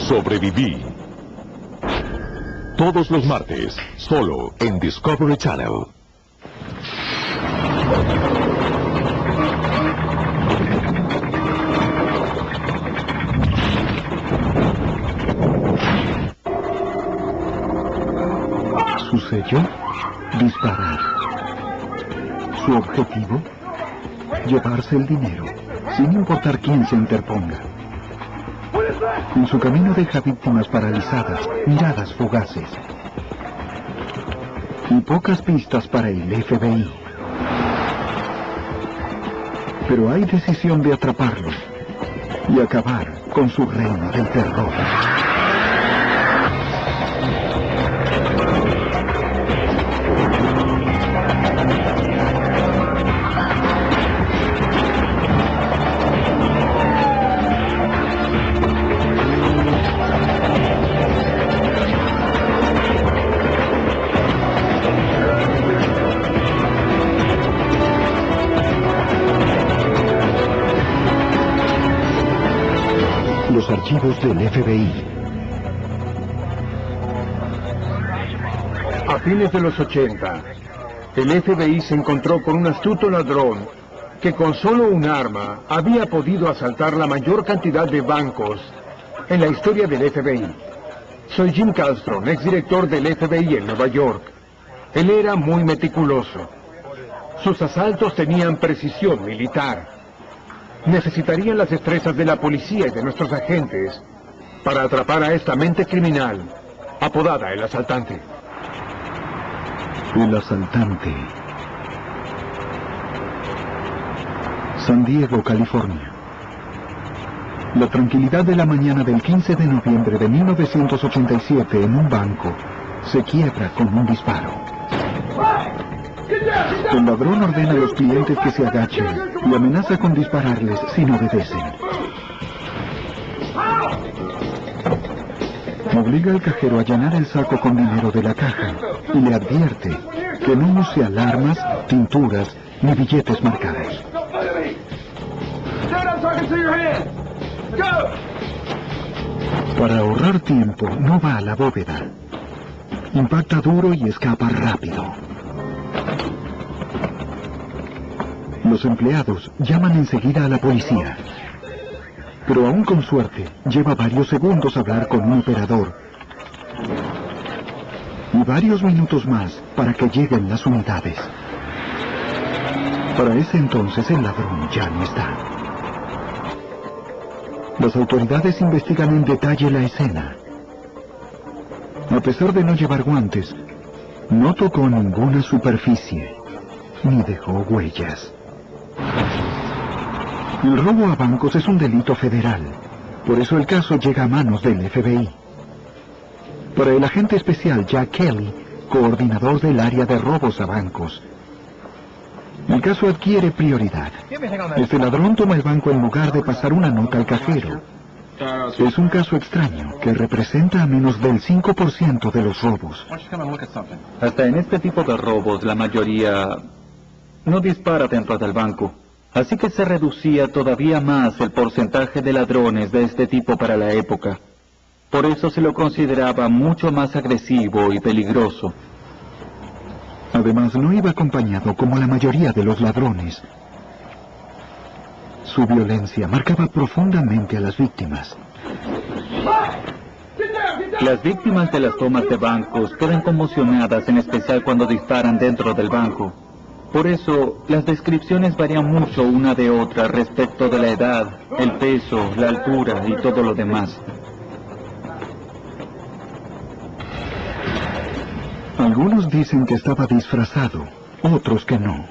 Sobreviví. Todos los martes, solo en Discovery Channel. Su sello, disparar. Su objetivo, llevarse el dinero, sin importar quién se interponga. En su camino deja víctimas paralizadas, miradas fugaces. Y pocas pistas para el FBI. Pero hay decisión de atraparlo y acabar con su reino del terror. Los archivos del FBI. A fines de los 80, el FBI se encontró con un astuto ladrón que con solo un arma había podido asaltar la mayor cantidad de bancos en la historia del FBI. Soy Jim Castro, exdirector del FBI en Nueva York. Él era muy meticuloso. Sus asaltos tenían precisión militar. Necesitarían las destrezas de la policía y de nuestros agentes para atrapar a esta mente criminal, apodada el asaltante. El asaltante. San Diego, California. La tranquilidad de la mañana del 15 de noviembre de 1987 en un banco se quiebra con un disparo. El ladrón ordena a los clientes que se agachen y amenaza con dispararles si no obedecen. Obliga al cajero a llenar el saco con dinero de la caja y le advierte que no use alarmas, tinturas ni billetes marcados. Para ahorrar tiempo, no va a la bóveda. Impacta duro y escapa rápido. Los empleados llaman enseguida a la policía. Pero aún con suerte, lleva varios segundos hablar con un operador. Y varios minutos más para que lleguen las unidades. Para ese entonces el ladrón ya no está. Las autoridades investigan en detalle la escena. A pesar de no llevar guantes, no tocó ninguna superficie, ni dejó huellas. El robo a bancos es un delito federal, por eso el caso llega a manos del FBI. Para el agente especial Jack Kelly, coordinador del área de robos a bancos, el caso adquiere prioridad. Este ladrón toma el banco en lugar de pasar una nota al cajero. Es un caso extraño que representa a menos del 5% de los robos. Hasta en este tipo de robos, la mayoría no dispara dentro del banco. Así que se reducía todavía más el porcentaje de ladrones de este tipo para la época. Por eso se lo consideraba mucho más agresivo y peligroso. Además, no iba acompañado como la mayoría de los ladrones. Su violencia marcaba profundamente a las víctimas. Las víctimas de las tomas de bancos quedan conmocionadas, en especial cuando disparan dentro del banco. Por eso, las descripciones varían mucho una de otra respecto de la edad, el peso, la altura y todo lo demás. Algunos dicen que estaba disfrazado, otros que no.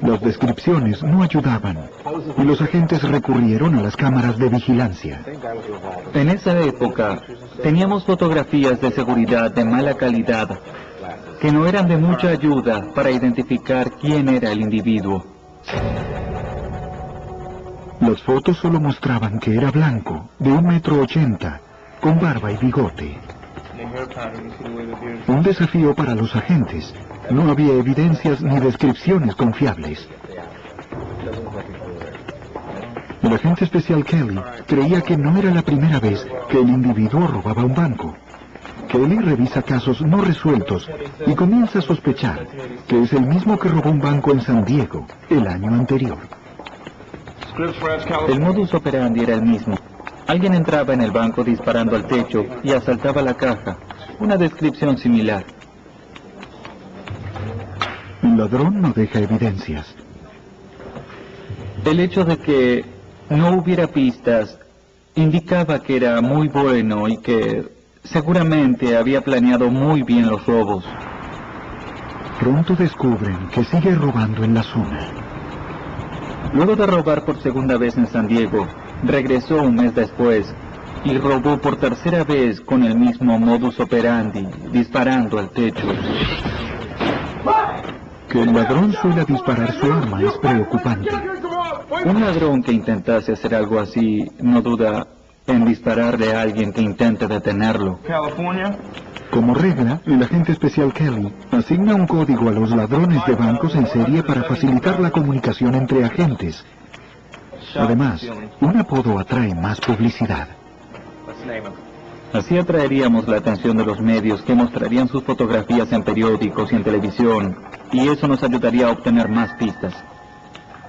Las descripciones no ayudaban y los agentes recurrieron a las cámaras de vigilancia. En esa época, teníamos fotografías de seguridad de mala calidad que no eran de mucha ayuda para identificar quién era el individuo. Las fotos solo mostraban que era blanco, de 1,80 m, con barba y bigote. Un desafío para los agentes. No había evidencias ni descripciones confiables. El agente especial Kelly creía que no era la primera vez que el individuo robaba un banco. Kelly revisa casos no resueltos y comienza a sospechar que es el mismo que robó un banco en San Diego el año anterior. El modus operandi era el mismo. Alguien entraba en el banco disparando al techo y asaltaba la caja. Una descripción similar. El ladrón no deja evidencias. El hecho de que no hubiera pistas indicaba que era muy bueno y que seguramente había planeado muy bien los robos. Pronto descubren que sigue robando en la zona. Luego de robar por segunda vez en San Diego, regresó un mes después y robó por tercera vez con el mismo modus operandi, disparando al techo. Que el ladrón suele disparar su arma es preocupante. Un ladrón que intentase hacer algo así no duda en dispararle a alguien que intente detenerlo. Como regla, el agente especial Kelly asigna un código a los ladrones de bancos en serie para facilitar la comunicación entre agentes. Además, un apodo atrae más publicidad. Así atraeríamos la atención de los medios que mostrarían sus fotografías en periódicos y en televisión, y eso nos ayudaría a obtener más pistas.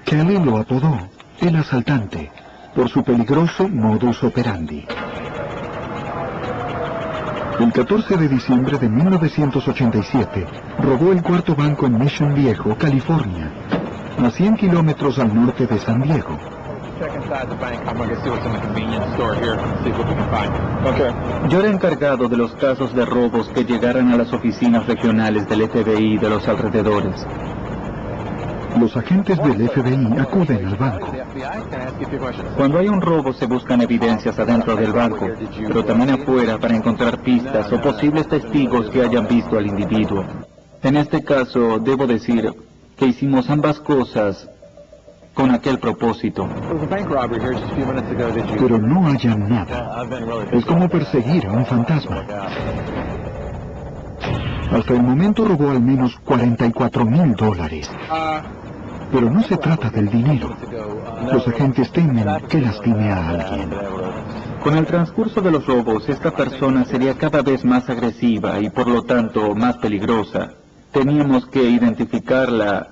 Kelly lo apodó el asaltante por su peligroso modus operandi. El 14 de diciembre de 1987, robó el cuarto banco en Mission Viejo, California, a 100 kilómetros al norte de San Diego. Yo era encargado de los casos de robos que llegaran a las oficinas regionales del FBI de los alrededores. Los agentes del FBI acuden al banco. Cuando hay un robo se buscan evidencias adentro del banco, pero también afuera para encontrar pistas o posibles testigos que hayan visto al individuo. En este caso, debo decir que hicimos ambas cosas con aquel propósito. Pero no hallan nada. Es como perseguir a un fantasma. Hasta el momento robó al menos $44,000. Pero no se trata del dinero. Los agentes temen que lastime a alguien. Con el transcurso de los robos, esta persona sería cada vez más agresiva y por lo tanto más peligrosa. Teníamos que identificarla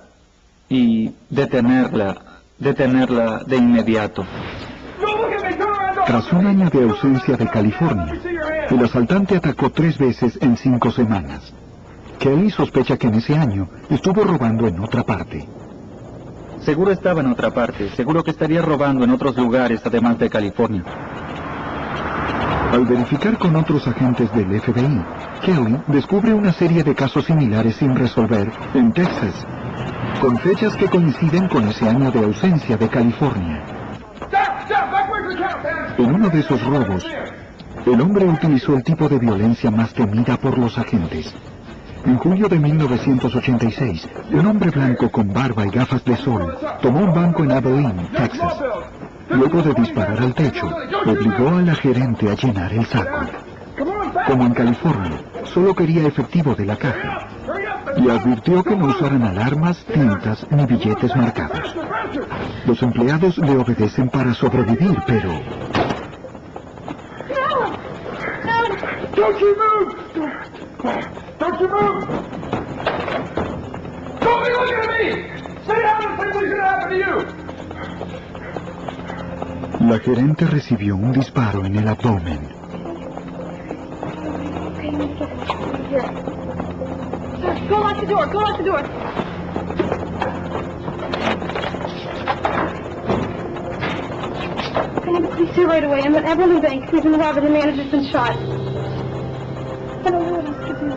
y detenerla de inmediato. Tras un año de ausencia de California, el asaltante atacó 3 veces en 5 semanas. Kelly sospecha que en ese año estuvo robando en otra parte. Seguro estaba en otra parte, seguro que estaría robando en otros lugares además de California. Al verificar con otros agentes del FBI, Kelly descubre una serie de casos similares sin resolver en Texas, con fechas que coinciden con ese año de ausencia de California. En uno de esos robos, el hombre utilizó el tipo de violencia más temida por los agentes. En julio de 1986, un hombre blanco con barba y gafas de sol tomó un banco en Abilene, Texas. Luego de disparar al techo, obligó a la gerente a llenar el saco. Como en California, solo quería efectivo de la caja. Y advirtió que no usaran alarmas, tintas ni billetes marcados. Los empleados le obedecen para sobrevivir, pero... Don't you move! Don't you move! Don't be looking at me! Say how the things gonna happen to you! La gerente recibió un disparo en el abdomen. Go lock the door, go lock the door. I need the police here right away. I'm at Everland Bank. We've been robbed and the manager's been shot. I don't know what else to do.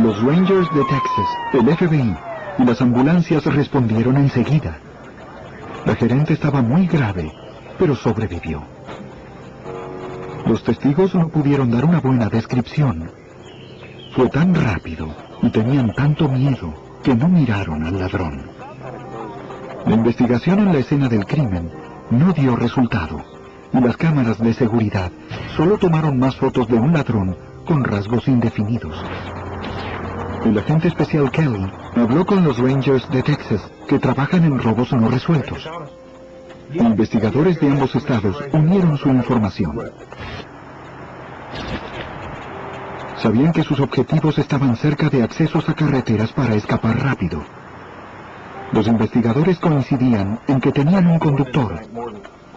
Los Rangers de Texas, el FBI y las ambulancias respondieron enseguida. La gerente estaba muy grave, pero sobrevivió. Los testigos no pudieron dar una buena descripción. Fue tan rápido y tenían tanto miedo que no miraron al ladrón. La investigación en la escena del crimen no dio resultado y las cámaras de seguridad solo tomaron más fotos de un ladrón con rasgos indefinidos. El agente especial Kelly habló con los Rangers de Texas que trabajan en robos no resueltos. Investigadores de ambos estados unieron su información. Sabían que sus objetivos estaban cerca de accesos a carreteras para escapar rápido. Los investigadores coincidían en que tenían un conductor,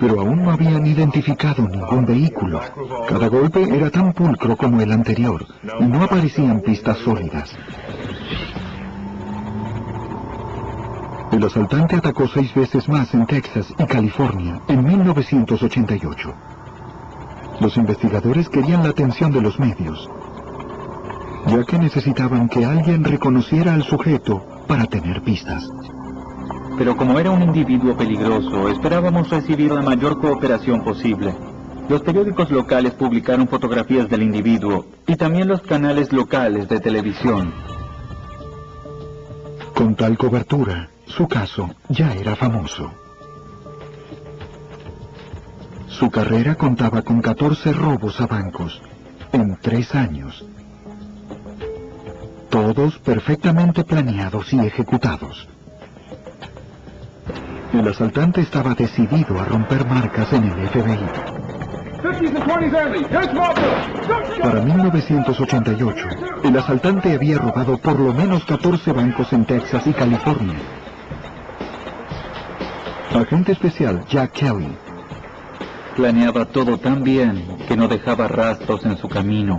pero aún no habían identificado ningún vehículo. Cada golpe era tan pulcro como el anterior, y no aparecían pistas sólidas. El asaltante atacó 6 veces más en Texas y California en 1988. Los investigadores querían la atención de los medios, ya que necesitaban que alguien reconociera al sujeto para tener pistas. Pero como era un individuo peligroso, esperábamos recibir la mayor cooperación posible. Los periódicos locales publicaron fotografías del individuo, y también los canales locales de televisión. Con tal cobertura, su caso ya era famoso. Su carrera contaba con 14 robos a bancos en 3 años. Todos perfectamente planeados y ejecutados. El asaltante estaba decidido a romper marcas en el FBI. Para 1988, el asaltante había robado por lo menos 14 bancos en Texas y California. Agente especial Jack Kelly Planeaba todo tan bien que no dejaba rastros en su camino.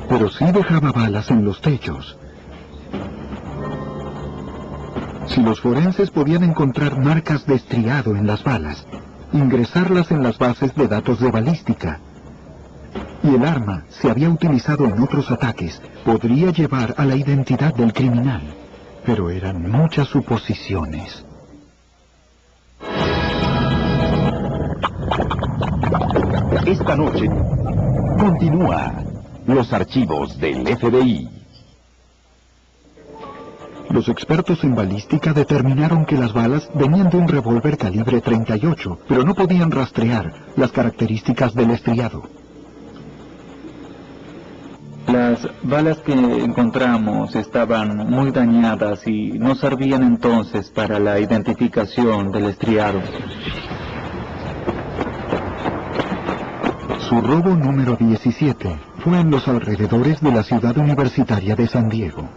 pero sí dejaba balas en los techos. Si los forenses podían encontrar marcas de estriado en las balas, ingresarlas en las bases de datos de balística, y el arma se había utilizado en otros ataques, podría llevar a la identidad del criminal. Pero eran muchas suposiciones. Esta noche continúa los archivos del FBI. Los expertos en balística determinaron que las balas venían de un revólver calibre 38, pero no podían rastrear las características del estriado. Las balas que encontramos estaban muy dañadas y no servían entonces para la identificación del estriado. Su robo número 17 fue en los alrededores de la ciudad universitaria de San Diego.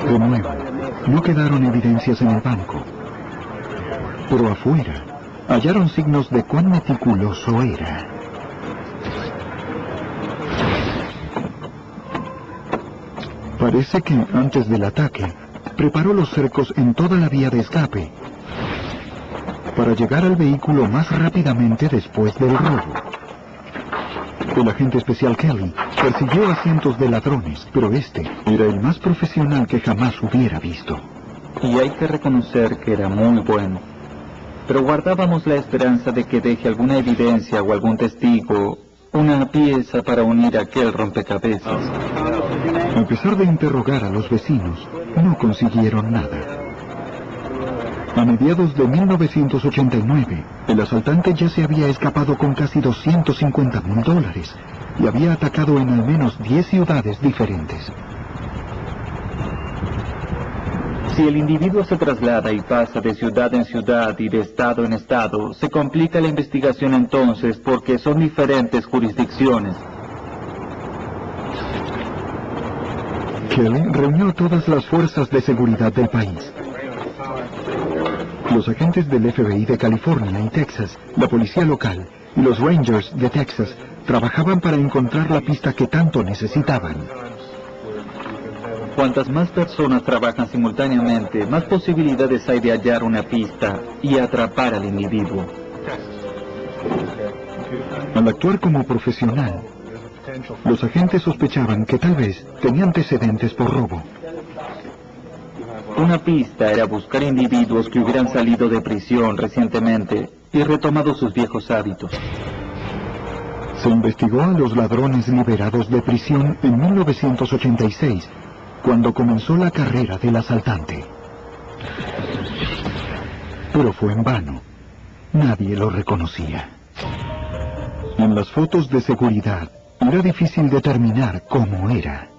De nuevo, no quedaron evidencias en el banco, pero afuera hallaron signos de cuán meticuloso era. Parece que antes del ataque preparó los cercos en toda la vía de escape para llegar al vehículo más rápidamente después del robo. El agente especial Kelly persiguió a cientos de ladrones, pero este era el más profesional que jamás hubiera visto. Y hay que reconocer que era muy bueno. Pero guardábamos la esperanza de que deje alguna evidencia o algún testigo, una pieza para unir aquel rompecabezas. A pesar de interrogar a los vecinos, no consiguieron nada. A mediados de 1989, el asaltante ya se había escapado con casi $250,000 y había atacado en al menos 10 ciudades diferentes. Si el individuo se traslada y pasa de ciudad en ciudad y de estado en estado, se complica la investigación entonces porque son diferentes jurisdicciones. Kelly reunió todas las fuerzas de seguridad del país. Los agentes del FBI de California y Texas, la policía local y los Rangers de Texas trabajaban para encontrar la pista que tanto necesitaban. Cuantas más personas trabajan simultáneamente, más posibilidades hay de hallar una pista y atrapar al individuo. Al actuar como profesional, los agentes sospechaban que tal vez tenía antecedentes por robo. Una pista era buscar individuos que hubieran salido de prisión recientemente y retomado sus viejos hábitos. Se investigó a los ladrones liberados de prisión en 1986, cuando comenzó la carrera del asaltante. Pero fue en vano. Nadie lo reconocía. En las fotos de seguridad era difícil determinar cómo era.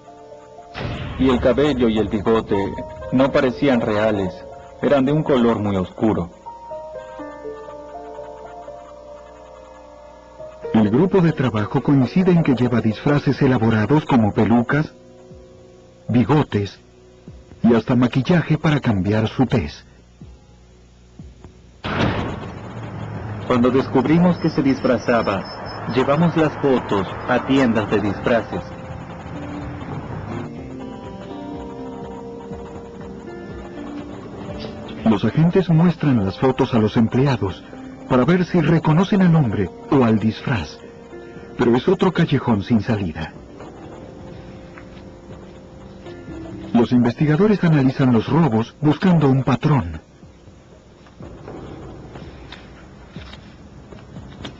Y el cabello y el bigote no parecían reales, eran de un color muy oscuro. El grupo de trabajo coincide en que lleva disfraces elaborados como pelucas, bigotes y hasta maquillaje para cambiar su tez. Cuando descubrimos que se disfrazaba, llevamos las fotos a tiendas de disfraces. Los agentes muestran las fotos a los empleados para ver si reconocen al hombre o al disfraz, pero es otro callejón sin salida. Los investigadores analizan los robos buscando un patrón.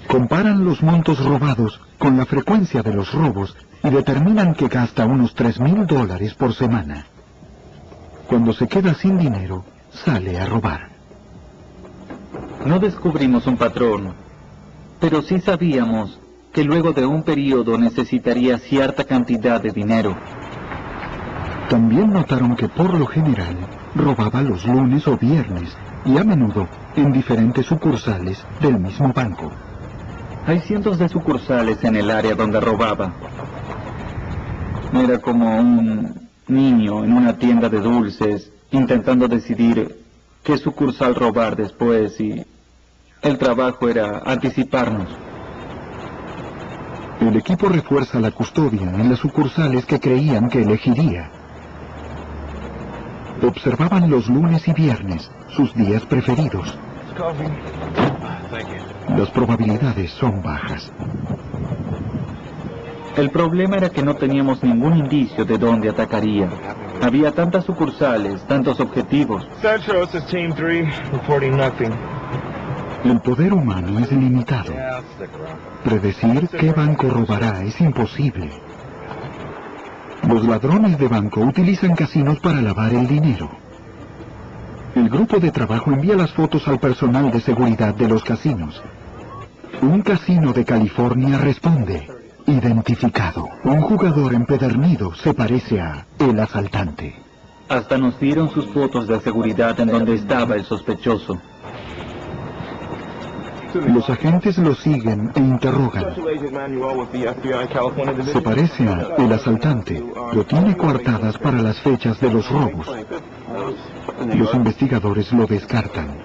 Comparan los montos robados con la frecuencia de los robos y determinan que gasta unos $3,000 por semana. Cuando se queda sin dinero, sale a robar. No descubrimos un patrón, pero sí sabíamos que luego de un periodo necesitaría cierta cantidad de dinero. También notaron que por lo general robaba los lunes o viernes y a menudo en diferentes sucursales del mismo banco. Hay cientos de sucursales en el área donde robaba. Era como un niño en una tienda de dulces intentando decidir qué sucursal robar después, y el trabajo era anticiparnos. El equipo refuerza la custodia en las sucursales que creían que elegiría. Observaban los lunes y viernes, sus días preferidos. Las probabilidades son bajas. El problema era que no teníamos ningún indicio de dónde atacaría. Había tantas sucursales, tantos objetivos. Central, this is Team 3, reporting nothing. El poder humano es limitado. Predecir qué banco robará es imposible. Los ladrones de banco utilizan casinos para lavar el dinero. El grupo de trabajo envía las fotos al personal de seguridad de los casinos. Un casino de California responde: identificado. Un jugador empedernido se parece a el asaltante. Hasta nos dieron sus fotos de seguridad en donde estaba el sospechoso. Los agentes lo siguen e interrogan. Se parece a el asaltante, lo tiene coartadas para las fechas de los robos. Los investigadores lo descartan.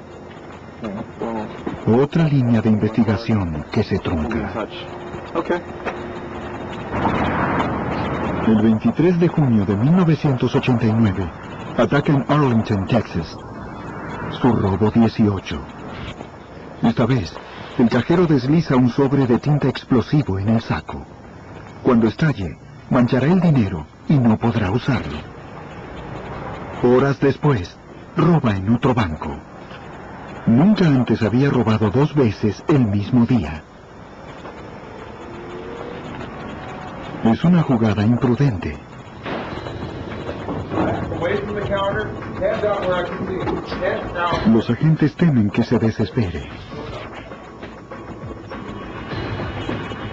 Otra línea de investigación que se trunca. El 23 de junio de 1989, ataca en Arlington, Texas. Su robo 18. Esta vez, el cajero desliza un sobre de tinta explosivo en el saco. Cuando estalle, manchará el dinero y no podrá usarlo. Horas después, roba en otro banco. Nunca antes había robado 2 veces el mismo día. Es una jugada imprudente. Los agentes temen que se desespere.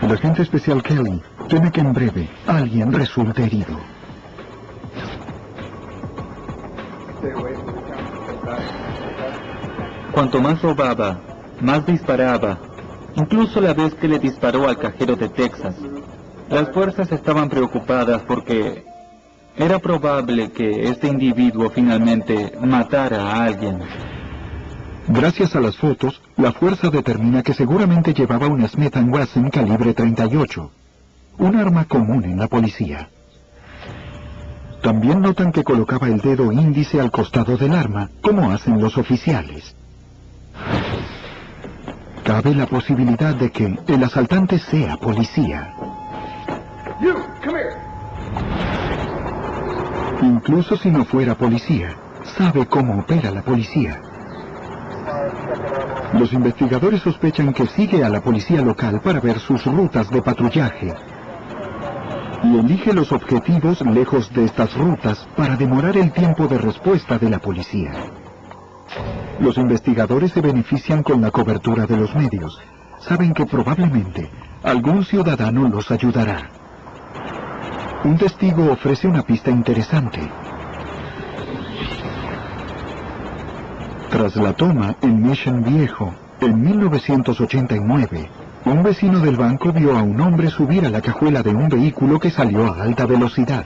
El agente especial Kelly teme que en breve alguien resulte herido. Cuanto más robaba, más disparaba. Incluso la vez que le disparó al cajero de Texas. Las fuerzas estaban preocupadas porque era probable que este individuo finalmente matara a alguien. Gracias a las fotos, la fuerza determina que seguramente llevaba una Smith & Wesson calibre 38, un arma común en la policía. También notan que colocaba el dedo índice al costado del arma, como hacen los oficiales. Cabe la posibilidad de que el asaltante sea policía. Incluso si no fuera policía, sabe cómo opera la policía. Los investigadores sospechan que sigue a la policía local para ver sus rutas de patrullaje y elige los objetivos lejos de estas rutas para demorar el tiempo de respuesta de la policía. Los investigadores se benefician con la cobertura de los medios. Saben que probablemente algún ciudadano los ayudará. Un testigo ofrece una pista interesante. Tras la toma en Mission Viejo, en 1989, un vecino del banco vio a un hombre subir a la cajuela de un vehículo que salió a alta velocidad.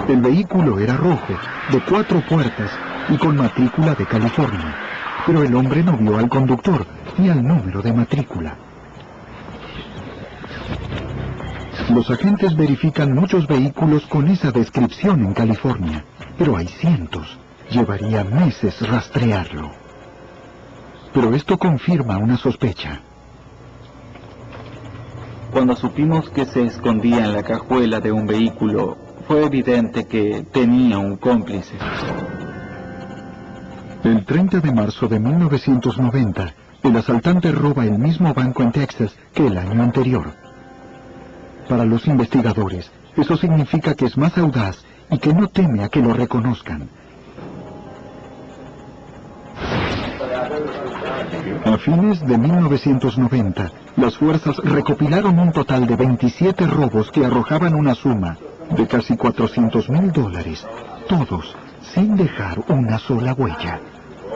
El vehículo era rojo, de 4 puertas y con matrícula de California, pero el hombre no vio al conductor ni al número de matrícula. Los agentes verifican muchos vehículos con esa descripción en California, pero hay cientos. Llevaría meses rastrearlo. Pero esto confirma una sospecha. Cuando supimos que se escondía en la cajuela de un vehículo, fue evidente que tenía un cómplice. El 30 de marzo de 1990, el asaltante roba el mismo banco en Texas que el año anterior. Para los investigadores, eso significa que es más audaz y que no teme a que lo reconozcan. A fines de 1990, las fuerzas recopilaron un total de 27 robos que arrojaban una suma de casi $400,000, todos sin dejar una sola huella.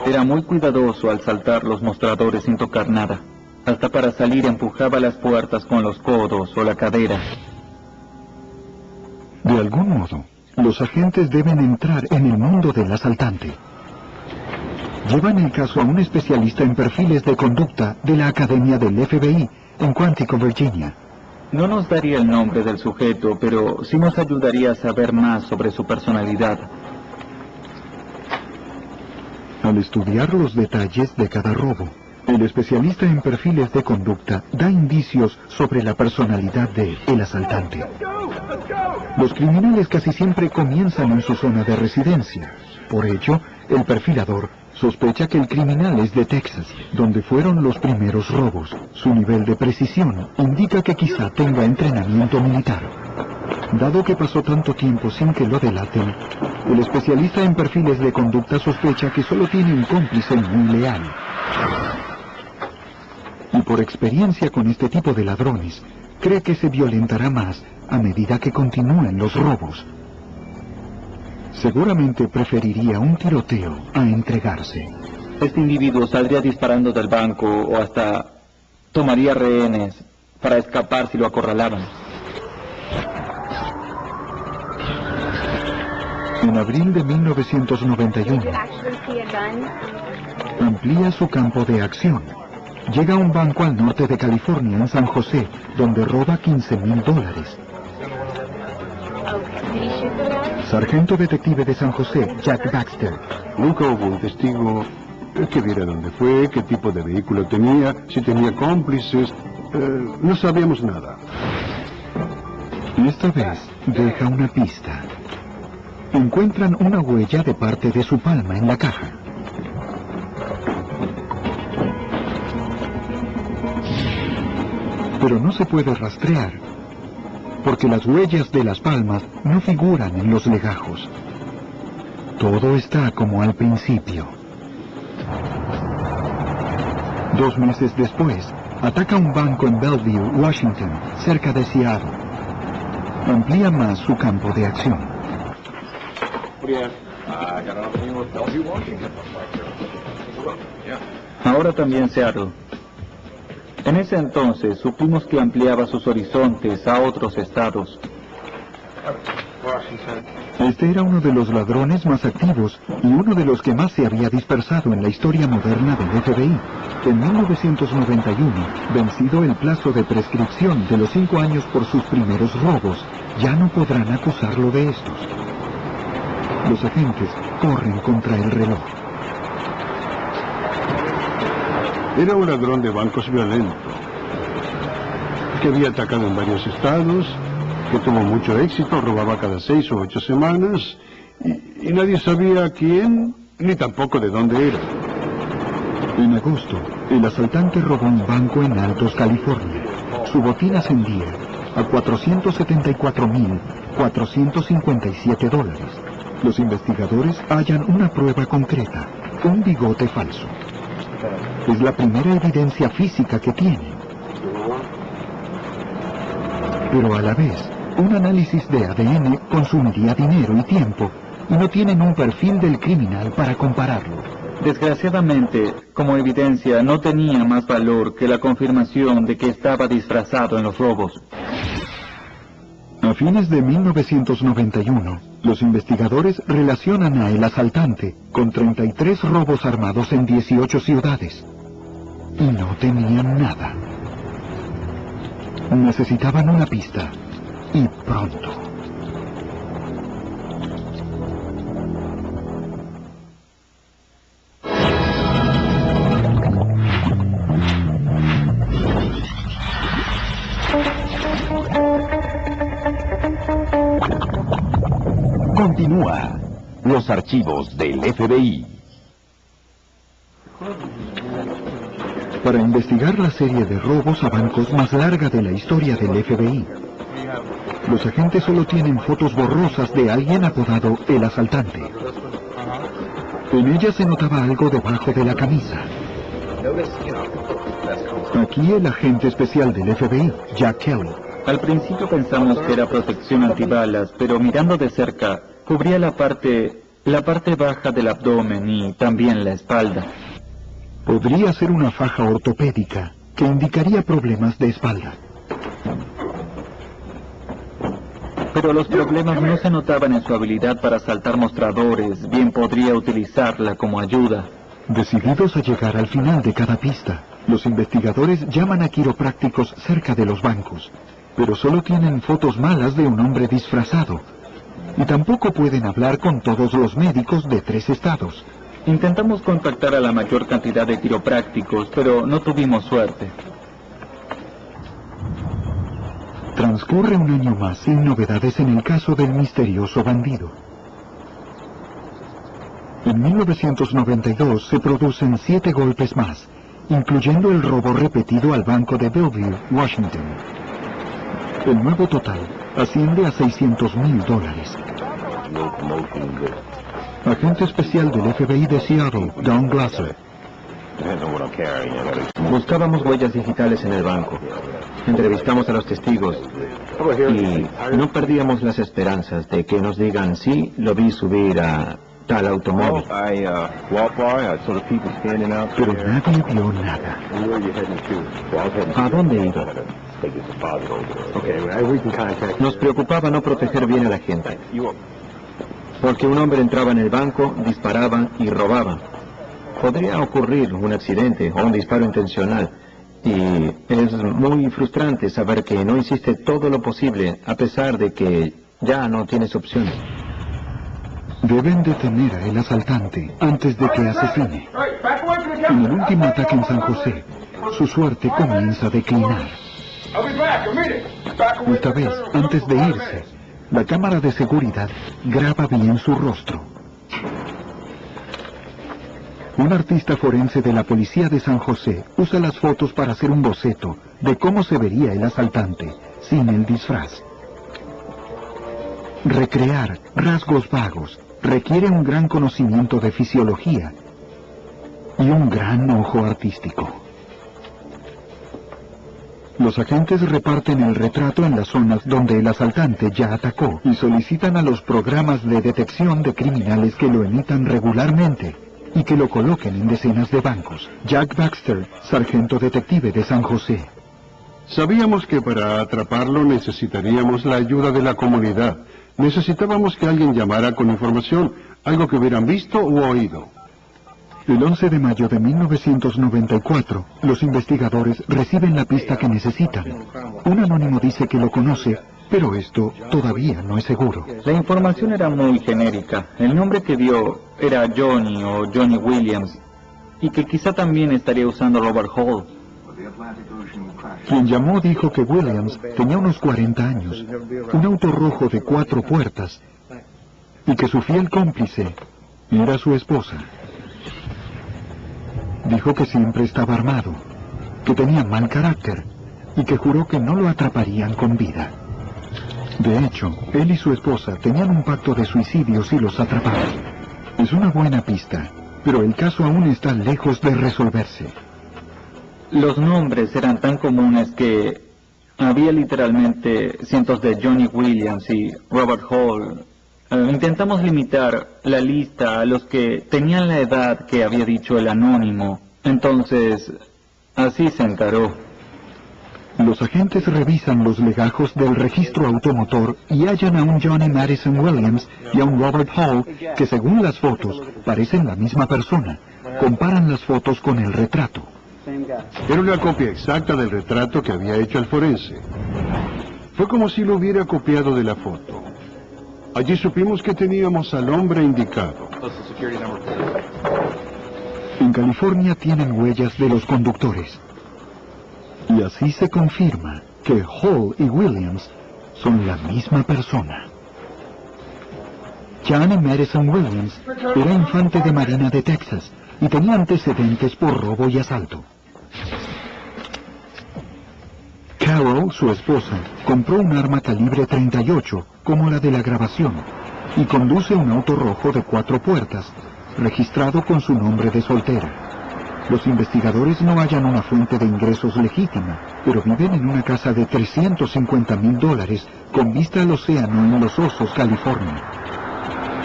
Era muy cuidadoso al saltar los mostradores sin tocar nada. Hasta para salir empujaba las puertas con los codos o la cadera. De algún modo, los agentes deben entrar en el mundo del asaltante. Llevan el caso a un especialista en perfiles de conducta de la Academia del FBI en Quantico, Virginia. No nos daría el nombre del sujeto, pero sí nos ayudaría a saber más sobre su personalidad. Al estudiar los detalles de cada robo, el especialista en perfiles de conducta da indicios sobre la personalidad del asaltante. Los criminales casi siempre comienzan en su zona de residencia. Por ello, el perfilador sospecha que el criminal es de Texas, donde fueron los primeros robos. Su nivel de precisión indica que quizá tenga entrenamiento militar. Dado que pasó tanto tiempo sin que lo delaten, el especialista en perfiles de conducta sospecha que solo tiene un cómplice muy leal. Y por experiencia con este tipo de ladrones, cree que se violentará más a medida que continúen los robos. Seguramente preferiría un tiroteo a entregarse. Este individuo saldría disparando del banco o hasta tomaría rehenes para escapar si lo acorralaban. En abril de 1991, amplía su campo de acción. Llega a un banco al norte de California, en San José, donde roba $15,000. Sargento detective de San José, Jack Baxter. Nunca hubo un testigo que viera dónde fue, qué tipo de vehículo tenía, si tenía cómplices. No sabíamos nada. Esta vez deja una pista. Encuentran una huella de parte de su palma en la caja. Pero no se puede rastrear, porque las huellas de las palmas no figuran en los legajos. Todo está como al principio. 2 meses después, ataca un banco en Bellevue, Washington, cerca de Seattle. Amplía más su campo de acción. Ahora también Seattle. En ese entonces supimos que ampliaba sus horizontes a otros estados. Este era uno de los ladrones más activos y uno de los que más se había dispersado en la historia moderna del FBI. En 1991, vencido el plazo de prescripción de los 5 años por sus primeros robos, ya no podrán acusarlo de estos. Los agentes corren contra el reloj. Era un ladrón de bancos violento, que había atacado en varios estados, que tuvo mucho éxito, robaba cada 6 o 8 semanas, y nadie sabía quién, ni tampoco de dónde era. En agosto, el asaltante robó un banco en Altos, California. Su botín ascendía a $474,457. Los investigadores hallan una prueba concreta, un bigote falso. Es la primera evidencia física que tienen. Pero a la vez, Un análisis de ADN consumiría dinero y tiempo, y no tienen un perfil del criminal para compararlo. Desgraciadamente, como evidencia, no tenía más valor que la confirmación de que estaba disfrazado en los robos. A fines de 1991, los investigadores relacionan a el asaltante con 33 robos armados en 18 ciudades. Y no tenían nada. Necesitaban una pista. Y pronto. Continúa los archivos del FBI. Para investigar la serie de robos a bancos más larga de la historia del FBI, los agentes solo tienen fotos borrosas de alguien apodado el asaltante. En ella se notaba algo debajo de la camisa. Aquí el agente especial del FBI, Jack Kelly. Al principio pensamos que era protección antibalas, pero mirando de cerca, cubría la parte baja del abdomen y también la espalda. Podría ser una faja ortopédica que indicaría problemas de espalda. Pero los problemas no se notaban en su habilidad para saltar mostradores, bien podría utilizarla como ayuda. Decididos a llegar al final de cada pista, los investigadores llaman a quiroprácticos cerca de los bancos, pero solo tienen fotos malas de un hombre disfrazado, y tampoco pueden hablar con todos los médicos de 3 estados. Intentamos contactar a la mayor cantidad de quiroprácticos, pero no tuvimos suerte. Transcurre un año más sin novedades en el caso del misterioso bandido. En 1992 se producen 7 golpes más, incluyendo el robo repetido al banco de Bellevue, Washington. El nuevo total asciende a $600,000. Agente especial del FBI de Seattle, Don Glasser. Buscábamos huellas digitales en el banco. Entrevistamos a los testigos y no perdíamos las esperanzas de que nos digan sí, lo vi subir a tal automóvil. Pero nadie vio nada. ¿A dónde iba? Nos preocupaba no proteger bien a la gente, porque un hombre entraba en el banco, disparaba y robaba. Podría ocurrir un accidente o un disparo intencional, y es muy frustrante saber que no hiciste todo lo posible a pesar de que ya no tienes opciones. Deben detener a el asaltante antes de que asesine. En el último ataque en San José, su suerte comienza a declinar. Esta vez, antes de irse, la cámara de seguridad graba bien su rostro. Un artista forense de la policía de San José usa las fotos para hacer un boceto de cómo se vería el asaltante sin el disfraz. Recrear rasgos vagos requiere un gran conocimiento de fisiología y un gran ojo artístico. Los agentes reparten el retrato en las zonas donde el asaltante ya atacó y solicitan a los programas de detección de criminales que lo emitan regularmente y que lo coloquen en decenas de bancos. Jack Baxter, sargento detective de San José. Sabíamos que para atraparlo necesitaríamos la ayuda de la comunidad. Necesitábamos que alguien llamara con información, algo que hubieran visto u oído. El 11 de mayo de 1994, los investigadores reciben la pista que necesitan. Un anónimo dice que lo conoce, pero esto todavía no es seguro. La información era muy genérica. El nombre que dio era Johnny o Johnny Williams, y que quizá también estaría usando Robert Hall. Quien llamó dijo que Williams tenía unos 40 años, un auto rojo de 4 puertas, y que su fiel cómplice era su esposa. Dijo que siempre estaba armado, que tenía mal carácter, y que juró que no lo atraparían con vida. De hecho, él y su esposa tenían un pacto de suicidio si los atrapaban. Es una buena pista, pero el caso aún está lejos de resolverse. Los nombres eran tan comunes que Había literalmente cientos de Johnny Williams y Robert Hall. Intentamos limitar la lista a los que tenían la edad que había dicho el anónimo. Entonces, así se encaró. Los agentes revisan los legajos del registro automotor y hallan a un Johnny Madison Williams y a un Robert Hall que, según las fotos, parecen la misma persona. Comparan las fotos con el retrato. Era una copia exacta del retrato que había hecho el forense. Fue como si lo hubiera copiado de la foto. Allí supimos que teníamos al hombre indicado. En California tienen huellas de los conductores. Y así se confirma que Hall y Williams son la misma persona. Johnny Madison Williams era infante de Marina de Texas y tenía antecedentes por robo y asalto. Carol, su esposa, compró un arma calibre .38, como la de la grabación, y conduce un auto rojo de 4 puertas, registrado con su nombre de soltera. Los investigadores no hallan una fuente de ingresos legítima, pero viven en una casa de $350,000 con vista al océano en Los Osos, California.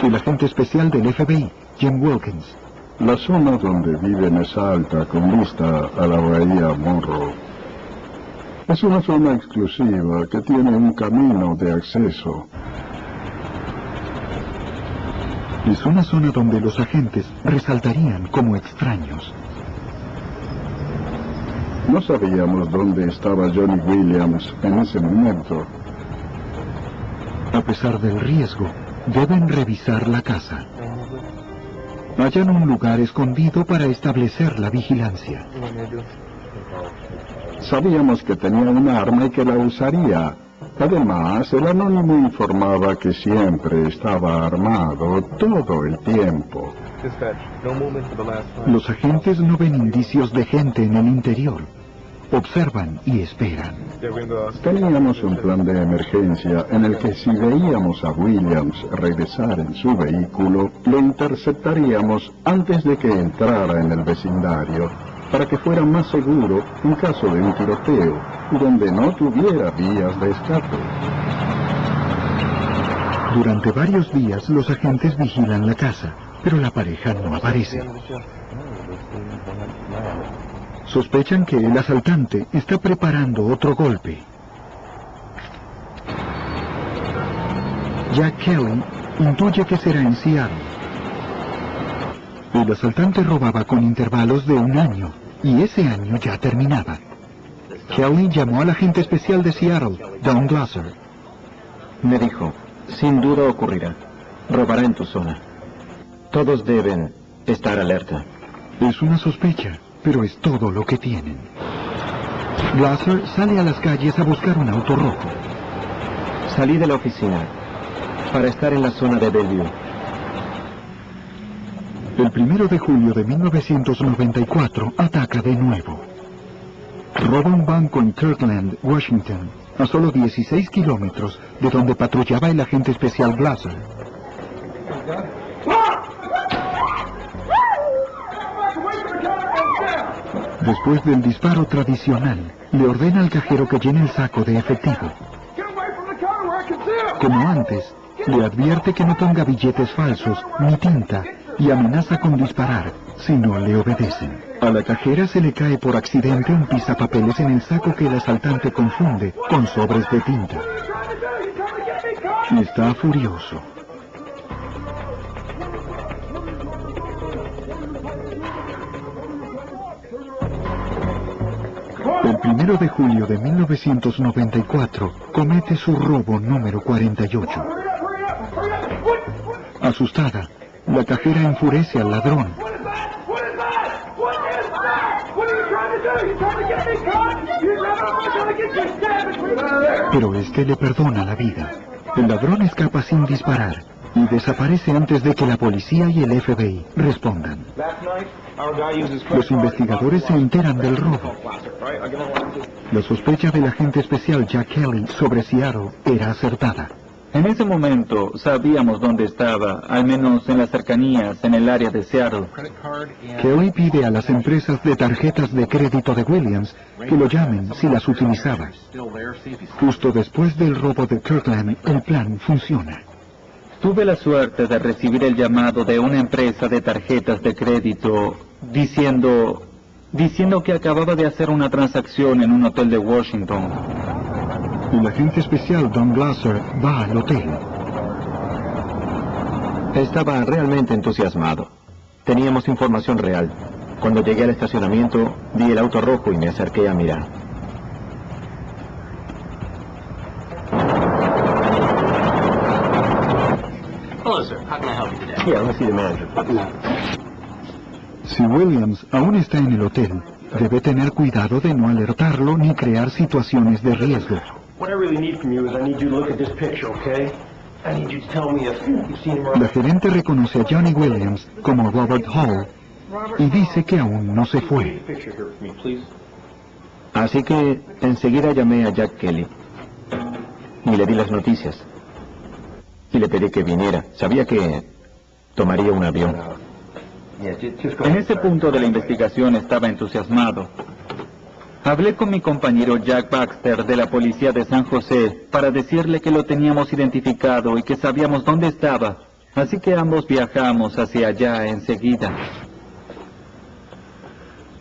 El agente especial del FBI, Jim Wilkins. La zona donde viven es alta, con vista a la bahía Monroe. Es una zona exclusiva que tiene un camino de acceso. Es una zona donde los agentes resaltarían como extraños. No sabíamos dónde estaba Johnny Williams en ese momento. A pesar del riesgo, deben revisar la casa. Hallan un lugar escondido para establecer la vigilancia. Sabíamos que tenía un arma y que la usaría. Además, el anónimo informaba que siempre estaba armado todo el tiempo. Los agentes no ven indicios de gente en el interior. Observan y esperan. Teníamos un plan de emergencia en el que si veíamos a Williams regresar en su vehículo, lo interceptaríamos antes de que entrara en el vecindario, para que fuera más seguro en caso de un tiroteo, donde no tuviera vías de escape. Durante varios días los agentes vigilan la casa, pero la pareja no aparece. Sospechan que el asaltante está preparando otro golpe. Jack Kelly intuye que será en Seattle. El asaltante robaba con intervalos de 1 año, y ese año ya terminaba. Kelly llamó al agente especial de Seattle, Don Glasser. Me dijo, sin duda ocurrirá. Robará en tu zona. Todos deben estar alerta. Es una sospecha, pero es todo lo que tienen. Glasser sale a las calles a buscar un auto rojo. Salí de la oficina para estar en la zona de Bellevue. El 1 de julio de 1994 ataca de nuevo. Roba un banco en Kirkland, Washington, a solo 16 kilómetros de donde patrullaba el agente especial Glasser. Después del disparo tradicional, le ordena al cajero que llene el saco de efectivo. Como antes, le advierte que no ponga billetes falsos ni tinta y amenaza con disparar si no le obedecen. A la cajera se le cae por accidente un pisapapeles en el saco que el asaltante confunde con sobres de tinta. Está furioso. El 1 de julio de 1994 comete su robo número 48. Asustada, la cajera enfurece al ladrón. Pero este le perdona la vida. El ladrón escapa sin disparar y desaparece antes de que la policía y el FBI respondan. Los investigadores se enteran del robo. La sospecha del agente especial Jack Kelly sobre Seattle era acertada. En ese momento sabíamos dónde estaba, al menos en las cercanías, en el área de Seattle. Kelly pide a las empresas de tarjetas de crédito de Williams que lo llamen si las utilizaba. Justo después del robo de Kirtland, el plan funciona. Tuve la suerte de recibir el llamado de una empresa de tarjetas de crédito diciendo que acababa de hacer una transacción en un hotel de Washington. El agente especial Don Glasser va al hotel. Estaba realmente entusiasmado. Teníamos información real. Cuando llegué al estacionamiento, vi el auto rojo y me acerqué a mirar. Hello, sir. How can I help you today? Yeah, let's see the manager. Si Williams aún está en el hotel, debe tener cuidado de no alertarlo ni crear situaciones de riesgo. What I really need from you is I need you to look at this picture, okay? I need you to tell me if you've seen him La gerente reconoce a Johnny Williams como Robert Hall y dice que aún no se fue. Así que enseguida llamé a Jack Kelly y le di las noticias. Y le pedí que viniera. Sabía que tomaría un avión. En ese punto de la investigación estaba entusiasmado. Hablé con mi compañero Jack Baxter de la policía de San José para decirle que lo teníamos identificado y que sabíamos dónde estaba. Así que ambos viajamos hacia allá enseguida.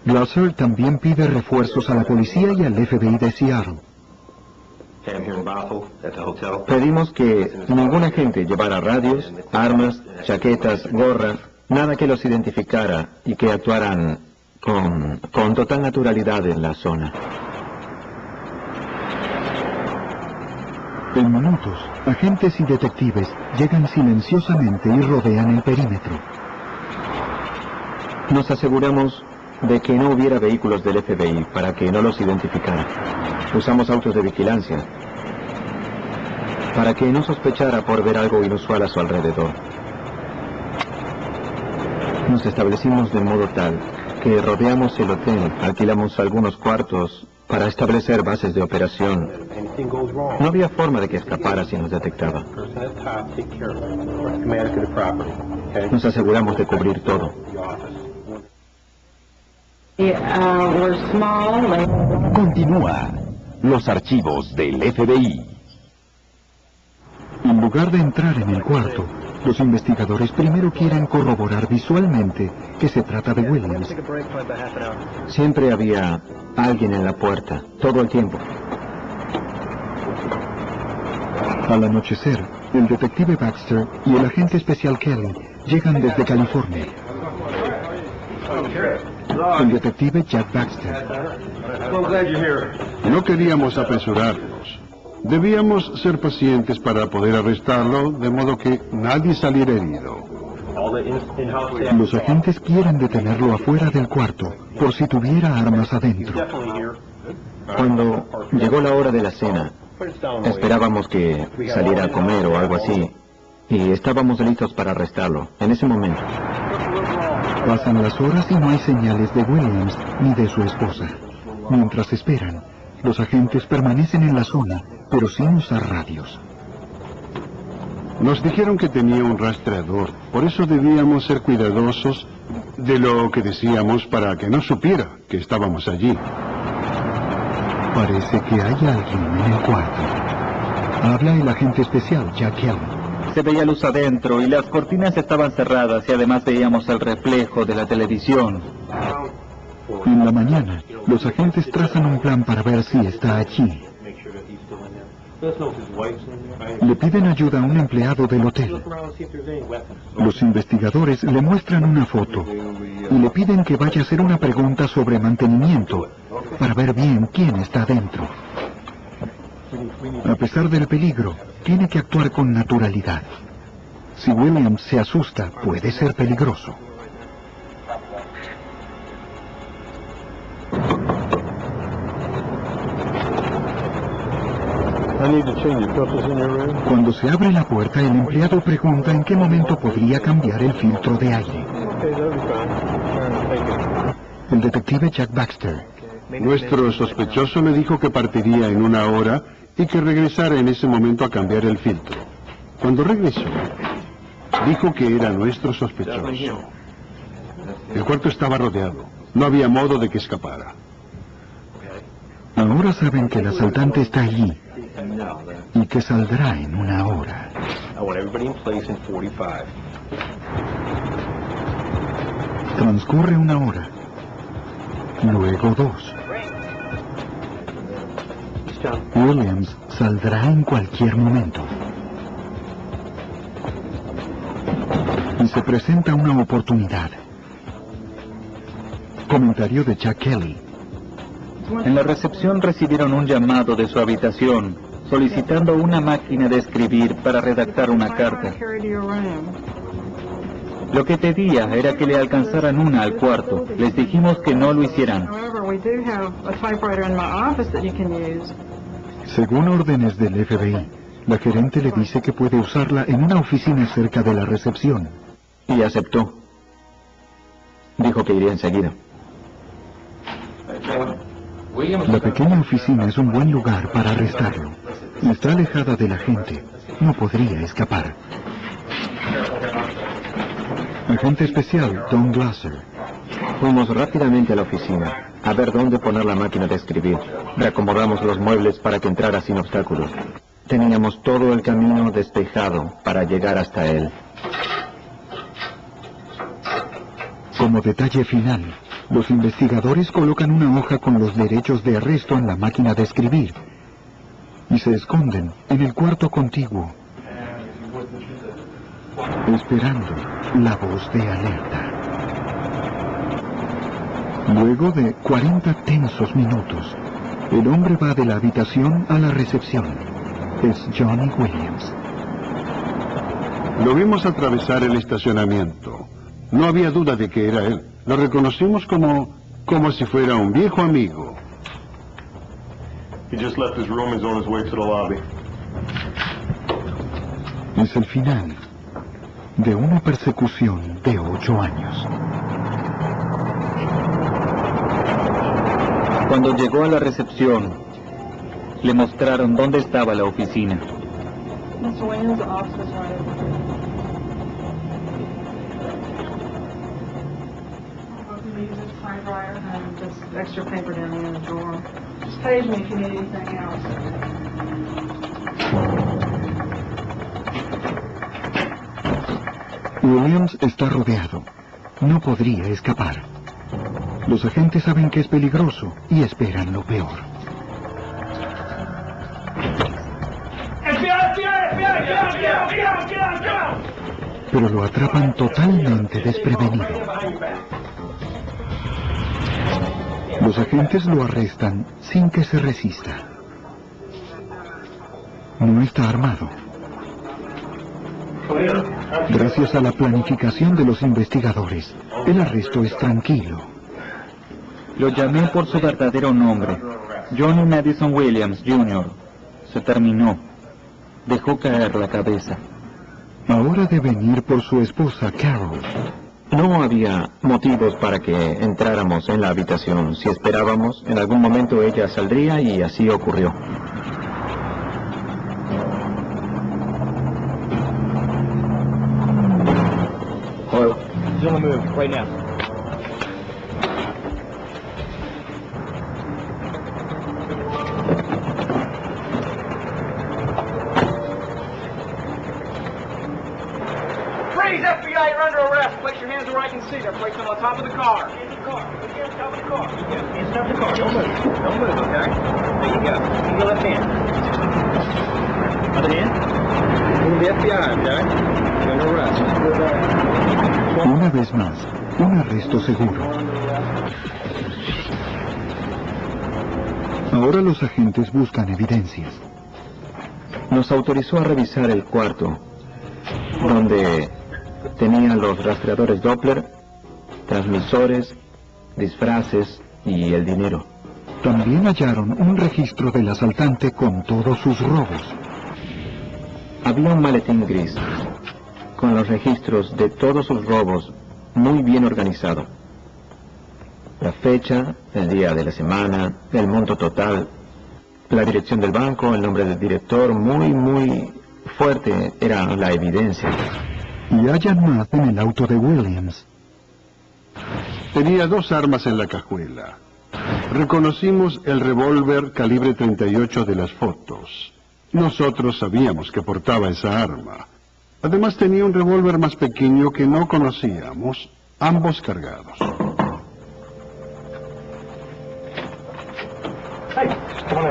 Glasser también pide refuerzos a la policía y al FBI de Seattle. Pedimos que ningún agente llevara radios, armas, chaquetas, gorras, nada que los identificara y que actuaran con total naturalidad en la zona. En minutos, agentes y detectives llegan silenciosamente y rodean el perímetro. Nos aseguramos de que no hubiera vehículos del FBI para que no los identificara. Usamos autos de vigilancia para que no sospechara por ver algo inusual a su alrededor. Nos establecimos de modo tal que rodeamos el hotel, alquilamos algunos cuartos para establecer bases de operación. No había forma de que escapara si nos detectaba. Nos aseguramos de cubrir todo. Continúa los archivos del FBI. En lugar de entrar en el cuarto, los investigadores primero quieren corroborar visualmente que se trata de Williams. Siempre había alguien en la puerta, todo el tiempo. Al anochecer, el detective Baxter y el agente especial Kelly llegan desde California. El detective Jack Baxter. No queríamos apresurarnos. Debíamos ser pacientes para poder arrestarlo, de modo que nadie saliera herido. Los agentes quieren detenerlo afuera del cuarto, por si tuviera armas adentro. Cuando llegó la hora de la cena, esperábamos que saliera a comer o algo así, y estábamos listos para arrestarlo, en ese momento. Pasan las horas y no hay señales de Williams ni de su esposa. Mientras esperan, los agentes permanecen en la zona, pero sin usar radios. Nos dijeron que tenía un rastreador, por eso debíamos ser cuidadosos de lo que decíamos para que no supiera que estábamos allí. Parece que hay alguien en el cuarto. Habla el agente especial, Jack Kelly. Se veía luz adentro y las cortinas estaban cerradas y además veíamos el reflejo de la televisión. En la mañana, los agentes trazan un plan para ver si está allí. Le piden ayuda a un empleado del hotel. Los investigadores le muestran una foto y le piden que vaya a hacer una pregunta sobre mantenimiento para ver bien quién está dentro. A pesar del peligro, tiene que actuar con naturalidad. Si Williams se asusta, puede ser peligroso. Cuando se abre la puerta, el empleado pregunta en qué momento podría cambiar el filtro de aire. El detective Jack Baxter. Nuestro sospechoso me dijo que partiría en 1 hora y que regresara en ese momento a cambiar el filtro. Cuando regresó, dijo que era nuestro sospechoso. El cuarto estaba rodeado. No había modo de que escapara. Ahora saben que el asaltante está allí y que saldrá en 1 hora. I want everybody in place in 45. Transcurre 1 hora, luego 2. Williams saldrá en cualquier momento. Y se presenta una oportunidad. Comentario de Chuck Kelly. En la recepción recibieron un llamado de su habitación solicitando una máquina de escribir para redactar una carta. Lo que pedía era que le alcanzaran una al cuarto. Les dijimos que no lo hicieran. Según órdenes del FBI, la gerente le dice que puede usarla en una oficina cerca de la recepción. Y aceptó. Dijo que iría enseguida. La pequeña oficina es un buen lugar para arrestarlo. Está alejada de la gente. No podría escapar. Agente especial Tom Glasser. Fuimos rápidamente a la oficina, a ver dónde poner la máquina de escribir. Reacomodamos los muebles para que entrara sin obstáculos. Teníamos todo el camino despejado para llegar hasta él. Como detalle final, los investigadores colocan una hoja con los derechos de arresto en la máquina de escribir y se esconden en el cuarto contiguo, esperando la voz de alerta. Luego de 40 tensos minutos, el hombre va de la habitación a la recepción. Es Johnny Williams. Lo vimos atravesar el estacionamiento. No había duda de que era él. Lo reconocimos como si fuera un viejo amigo. He just left his room and is on his way to the lobby. Es el final de una persecución de 8 años. Cuando llegó a la recepción, le mostraron dónde estaba la oficina. Mr. Williams, the officer's right. Typewriter and just extra paper down there in the drawer. Just page me if you need anything else. Williams está rodeado. No podría escapar. Los agentes saben que es peligroso y esperan lo peor. Pero lo atrapan totalmente desprevenido. Los agentes lo arrestan sin que se resista. No está armado. Gracias a la planificación de los investigadores, el arresto es tranquilo. Lo llamé por su verdadero nombre, Johnny Madison Williams, Jr. Se terminó. Dejó caer la cabeza. Ahora deben ir por su esposa, Carol. No había motivos para que entráramos en la habitación. Si esperábamos, en algún momento ella saldría y así ocurrió. Hello. He's on the move right now. Freeze, FBI, you're under arrest. Place your hands where I can see them. Place them on top of the car. Hands on the car. Put your hands on top of the car. Yeah, hands on top of the car. Don't move. Don't move, okay? There you go. Use your left hand. Other hand. Move the FBI, okay? You're under arrest. Una vez más, un arresto seguro. Ahora los agentes buscan evidencias. Nos autorizó a revisar el cuarto, donde tenían los rastreadores Doppler, transmisores, disfraces y el dinero. También hallaron un registro del asaltante con todos sus robos. Había un maletín gris, con los registros de todos sus robos muy bien organizado. La fecha, el día de la semana, el monto total, la dirección del banco, el nombre del director, muy fuerte era la evidencia. Y hallan más en el auto de Williams. Tenía 2 armas en la cajuela. Reconocimos el revólver calibre 38 de las fotos. Nosotros sabíamos que portaba esa arma. Además tenía un revólver más pequeño que no conocíamos, ambos cargados.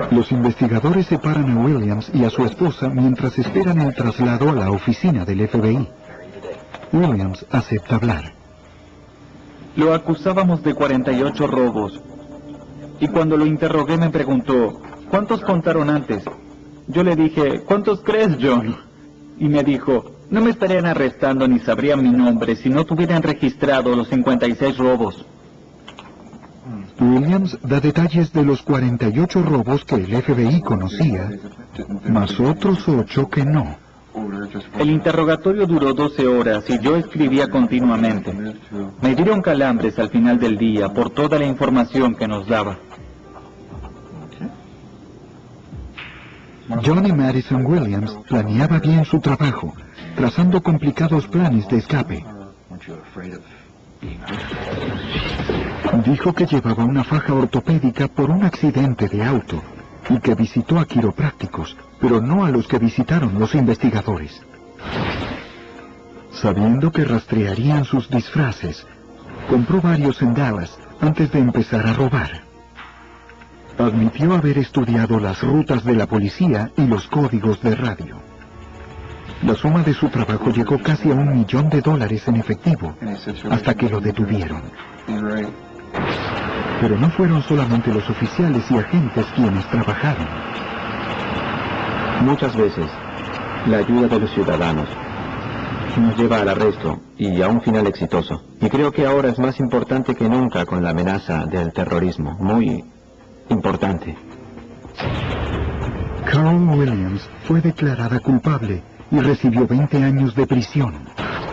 Los investigadores separan a Williams y a su esposa mientras esperan el traslado a la oficina del FBI. Williams acepta hablar. Lo acusábamos de 48 robos. Y cuando lo interrogué me preguntó, ¿cuántos contaron antes? Yo le dije, ¿cuántos crees, John? Y me dijo, no me estarían arrestando ni sabrían mi nombre si no tuvieran registrado los 56 robos. Williams da detalles de los 48 robos que el FBI conocía, más otros 8 que no. El interrogatorio duró 12 horas y yo escribía continuamente. Me dieron calambres al final del día por toda la información que nos daba. Johnny Madison Williams planeaba bien su trabajo, trazando complicados planes de escape. Dijo que llevaba una faja ortopédica por un accidente de auto y que visitó a quiroprácticos, pero no a los que visitaron los investigadores. Sabiendo que rastrearían sus disfraces, compró varios en Dallas antes de empezar a robar. Admitió haber estudiado las rutas de la policía y los códigos de radio. La suma de su trabajo llegó casi a $1 millón en efectivo, hasta que lo detuvieron. Pero no fueron solamente los oficiales y agentes quienes trabajaron. Muchas veces, la ayuda de los ciudadanos nos lleva al arresto y a un final exitoso. Y creo que ahora es más importante que nunca con la amenaza del terrorismo. Muy importante. Carol Williams fue declarada culpable y recibió 20 años de prisión.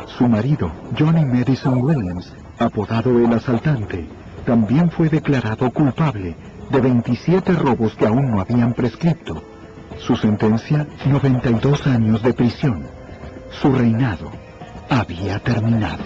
Su marido, Johnny Madison Williams, apodado el asaltante, también fue declarado culpable de 27 robos que aún no habían prescripto. Su sentencia, 92 años de prisión. Su reinado había terminado.